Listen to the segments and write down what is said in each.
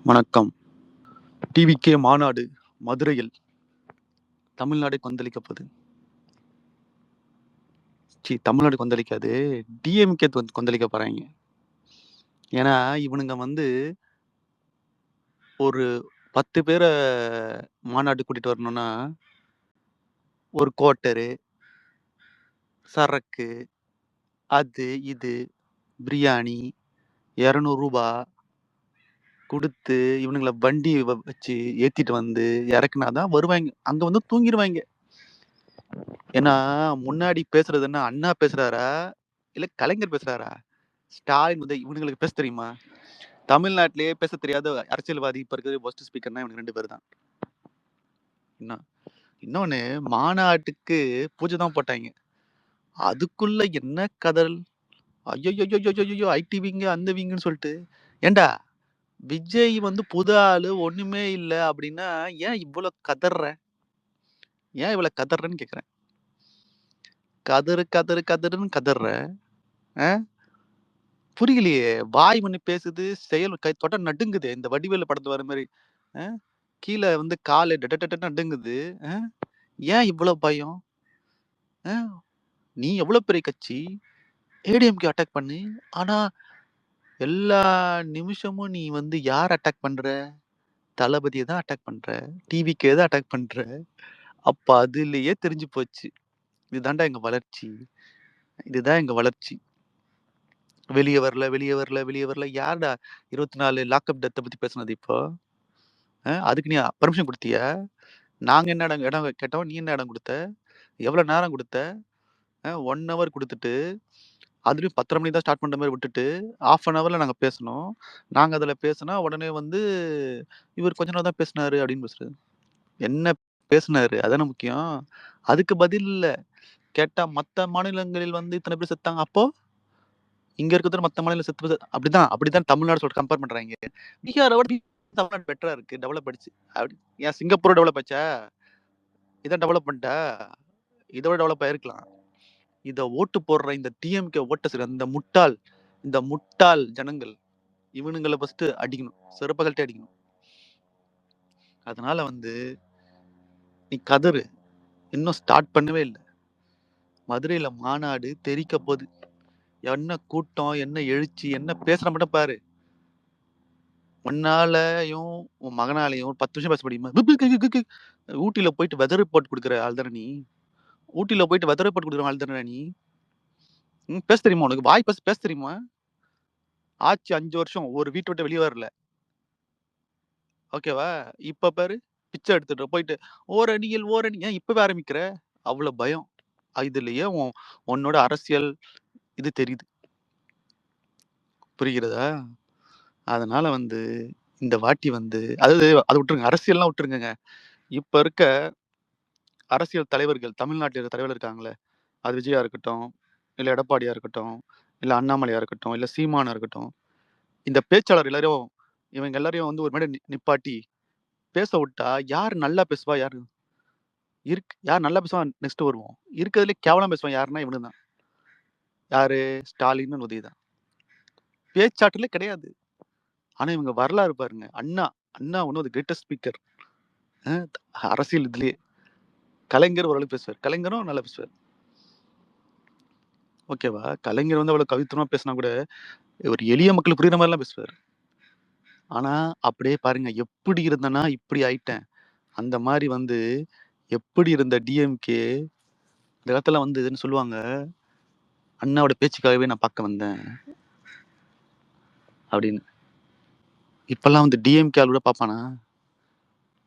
வணக்கம். டிவிகே மாநாடு மதுரையில் தமிழ்நாடே கொந்தளிக்கப்போது. தமிழ்நாடு கொந்தளிக்காது. டிஎம்கே கொந்தளிக்க போறாய்ங்க. ஏன்னா, இவனுங்க வந்து ஒரு 10 பேர மாநாட்டுக்கு கூட்டிட்டு வரணும்னா, ஒரு குவார்ட்டரு, சரக்கு, அது, இது, பிரியாணி, ரூ. 200 குடுத்து, இவனுங்கள வண்டி வச்சு ஏத்திட்டு வந்து இறக்குனா தான் வருவாய்ங்க. அங்க வந்து தூங்கிருவாய்ங்க. ஏன்னா, முன்னாடி பேசுறது என்ன அண்ணா பேசுறாரா? இல்ல கலைஞர் பேசுறாரா? ஸ்டாலின் வந்து இவனுங்களுக்கு பேச தெரியுமா? தமிழ்நாட்டிலேயே பேச தெரியாத அரசியல்வாதி இப்ப இருக்கிற ஒஸ்ட் ஸ்பீக்கர்னா இவனுங்க 2 பேர் தான். இன்னொன்னு மாநாட்டுக்கு பூஜை தான் போட்டாய்ங்க. அதுக்குள்ள என்ன கதறல்! ஐய்யய்யய்யய்யய்யோ! ஐடி விங்க, அந்த விங்கன்னு சொல்லிட்டு. ஏன்டா விஜய் வந்து புது ஆளு ஒண்ணுமே இல்ல அப்டின்னா, ஏன் இவ்ளோ கதர்ற? ஏன் இவ்ளோ கதர்றன்னு கேட்கிறேன். கதறு, கதறு, கதறுன்னு கதர்ற. அ புரியலையே! வாய் ஒண்ணு பேசுது, செயல் தொட்டா நடுங்குதே! இந்த வடிவேலு படத்துல வர மாரி. அ கீழ வந்து காலு நடுங்குது. அ ஏன் இவ்ளோ பயம்? அ நீ எவ்ளோ பெரிய கட்சி? ஏடிஎம்கே அட்டாக் பண்ணு. ஆனா, எல்லா நிமிஷமும் நீ வந்து யார அட்டாக் பண்ற? தளபதிய தான் அட்டாக் பண்ற. டிவிகே தான் அட்டாக் பண்ற. அப்ப அதிலேயே தெரிஞ்சு போச்சு. இதுதான்டா எங்க வளர்ச்சி. இதுதான் எங்க வளர்ச்சி. வெளிய வரல, வெளிய வரல, வெளிய வரல. யார்டா 24 லாக்கப் டெத்த பத்தி பேசுனது இப்போ? அதுக்கு நீ பெர்மிஷன் குடுத்தியா? நாங்க என்ன இடம் கேட்டோம். நீ என்ன இடம் குடுத்த? எவ்வளோ நேரம் குடுத்த? 1 ஹவர் குடுத்துட்டு, அதுலயும் 10:30 மணிக்கு தான் ஸ்டார்ட் பண்ற மாரி விட்டுட்டு, 1/2 ஹவர்ல நாங்க பேசுனோம். நாங்க அதுல பேசுனா, உடனே வந்து இவரு கொஞ்ச நேரம் தான் பேசினாரு அப்படின்னு பேசுறாரு. என்ன பேசினாரு? அதானே முக்கியம். அதுக்கு பதில் இல்ல. கேட்டா மத்த மாநிலங்களில் வந்து இத்தன பேர் செத்தாங்க. அப்போ இங்க இருக்கிறது மத்த மாநிலம் செத்து அப்படிதான் தமிழ்நாடு சொல்லிட்டு கம்பேர் பண்றாய்ங்க. பீகார விட தமிழ்நாடு பெட்டரா இருக்கு. டெவலப் ஆயிடுச்சு. அப்படி ஏன் சிங்கப்பூர் டெவலப் ஆச்சா? இதான் டெவலப்மெண்ட்டா? இத விட டெவலப் ஆயிருக்கலாம். இத ஓட்டு போடுற இந்த டிஎம்கே இந்த முட்டாள் ஜனங்கள் இவனுங்கள ஃபர்ஸ்ட் அடிக்கணும். செருப்ப கழட்டி அடிக்கணும். அதனால வந்து நீ கதறு. இன்னும் ஸ்டார்ட் பண்ணவே இல்ல. மதுரையில மாநாடு தெறிக்க போது. என்ன கூட்டம், என்ன எழுச்சி, என்ன பேசுற மட்டும் பாரு. உன்னாலயும், உன் மகனாலயும் 10 நிமிஷம் பேச முடியுமா? ஊட்டில போயிட்டு வெதர் ரிப்போர்ட் குடுக்குற ஆள் தானே நீ. ஊட்டில போயிட்டு வெதர் ரிப்போர்ட் குடுக்குற ஆள் தானே நீ. பேச தெரியுமா உனக்கு? வாய் பேச தெரியுமா? ஆச்சு 5 வருஷம். ஒரு வீட்ட விட்டு வெளிய வரல. ஓகேவா? இப்ப பாரு, பிச்சை எடுத்துட்டு போயிட்டு ஓரணியில் ஓரணி ஏன் இப்பவே ஆரம்பிக்கிற? அவ்ளோ பயம். இதுலயே உன்னோட அரசியல் இது தெரியுது. புரிகிறதா? அதனால வந்து இந்த வாட்டி வந்து அதாவது அத விட்டுருங்க. அரசியல்லாம் விட்டுருங்கங்க. இப்ப இருக்க அரசியல் தலைவர்கள், தமிழ்நாட்டில இருக்க தலைவர்கள் இருக்காங்கல்ல, அது விஜயா இருக்கட்டும், இல்ல எடப்பாடியா இருக்கட்டும், இல்ல அண்ணாமலையா இருக்கட்டும், இல்ல சீமானா இருக்கட்டும். இந்த பேச்சாளர் எல்லாரையும் இவங்க எல்லாரையும் வந்து ஒரு மேடை நிப்பாட்டி பேச விட்டா, யார் நல்லா பேசுவா? யார் நல்லா பேசுவான் நெக்ஸ்ட் வருவோம். இருக்கிறதுலே கேவலமா பேசுவான் யாருன்னா இவனுங்க தான். யாரு? ஸ்டாலின், உதயதான். பேச்சாற்றலே கிடையாது. ஆனா இவங்க வரலாறு பாருங்க. Anna one of the greatest speaker. அ அரசியல் இதுலயே. கலைஞர் ஓரளவுக்கு பேசுவார். கலைஞரும் நல்லா பேசுவார். ஓகேவா? கலைஞர் வந்து அவ்வளவு கவித்துவமா பேசினா கூட, ஒரு எளிய மக்களுக்கு புரியுற மாரிலாம் பேசுவாரு. ஆனா அப்படியே பாருங்க, எப்படி இருந்தேன்னா இப்படி ஆயிட்டேன். அந்த மாரி வந்து எப்படி இருந்த டிஎம்கே இந்த காலத்துல வந்து இதுன்னு சொல்லுவாங்க, அண்ணாவோட பேச்சுக்காகவே நான் பார்க்க வந்தேன். அப்படின்னு. இப்பல்லாம் வந்து டிஎம்கே ஆள் கூட பார்ப்பானா?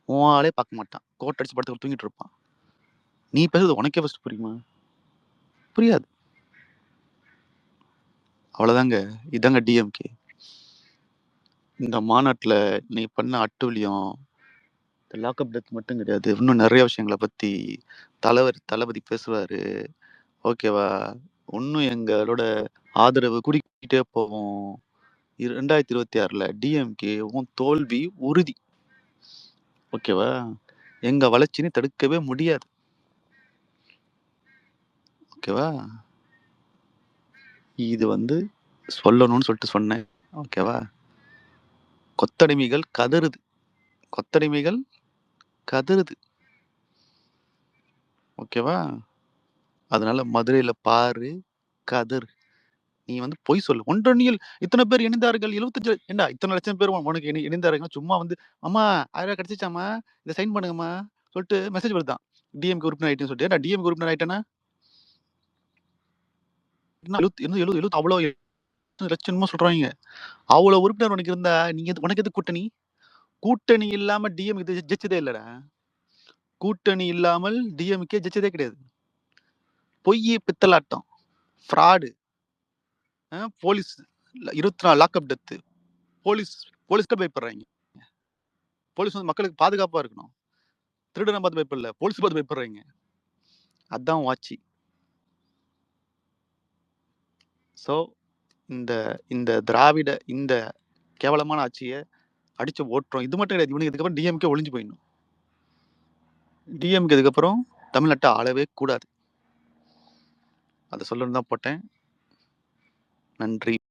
உன் ஆளே பார்க்க மாட்டான். கோட் அடிச்சு படுத்து தூங்கிட்டு இருப்பான். நீ பேசுறது உனக்கே ஃபர்ஸ்ட் புரியுமா? புரியாது. அவ்வளோதாங்க. இதாங்க டிஎம்கே. இந்த மாநாட்டுல நீ பண்ண அட்டூழியம், இந்த லாக்அப் டெத் மட்டும் கிடையாது. இன்னும் நெறைய விஷயங்கள பத்தி தளபதி பேசுவாரு. ஓகேவா? இன்னும் எங்களோட ஆதரவு கூடிக்கிட்டே போகும். 2026ல டிஎம்கே உன் தோல்வி உறுதி. ஓகேவா? எங்க வளர்ச்சின்னு தடுக்கவே முடியாது. ஓகேவா? இது வந்து சொல்லணும்னு சொல்லிட்டு சொன்னேன். ஓகேவா? கொத்தடிமைகள் கதறுது. கொத்தடிமைகள் கதறுது. ஓகேவா? அதனால மதுரையில பாரு, கதறு. நீ வந்து பொய் சொல்லு. ஒன்றொன்னியில் இத்தன பேர் இணைந்தார்கள். 75 ஏன்டா இத்தன லட்சம் பேர் உனக்கு இணைந்தார்கள். சும்மா வந்து, "அம்மா ரூ. 1000 கிடைச்சிச்சாம்மா. இத சைன் பண்ணுங்கம்மா" சொல்ட்டு மெசேஜ் வருதாம். டிஎம்கே உறுப்பினர் ஆயிட்டேன்னு சொல்லிட்டு. ஏன்டா டிஎம்கே உறுப்பினர் ஆயிட்டேன்னா? என்ன 70 அவ்வளோ லட்சம் என்னமோ சொல்றாய்ங்க. அவ்வளோ உறுப்பினர் உனக்கு இருந்தா, உனக்கு எதுக்கு கூட்டணி? கூட்டணி இல்லாம டிஎம்கே ஜெயிச்சதே இல்லடா. கூட்டணி இல்லாமல் டிஎம்கே ஜெயிச்சதே கிடையாது. பொய்யி, பித்தலாட்டம், ஃப்ராடு. Police 24 lockup death. போலீஸ்க்கு பயப்படுறாய்ங்க. போலீஸ் வந்து மக்களுக்கு பாதுகாப்பா இருக்கணும். திருடன பார்த்து பயப்படல. போலீஸ் பார்த்து பயப்படுறாய்ங்க. அதான் உன் ஆட்சி. ஸோ இந்த இந்த திராவிட இந்த கேவலமான ஆட்சிய அடிச்சு ஓட்டுறோம். இது மட்டும் கிடையாது. இவனுக்கு இதுக்கப்புறம் டிஎம்கே ஒழிஞ்சு போயிடணும். டிஎம்கே இதுக்கப்புறம் தமிழ்நாட்ட ஆளவே கூடாது. அத சொல்லணும்னு தான் போட்டேன். நன்றி.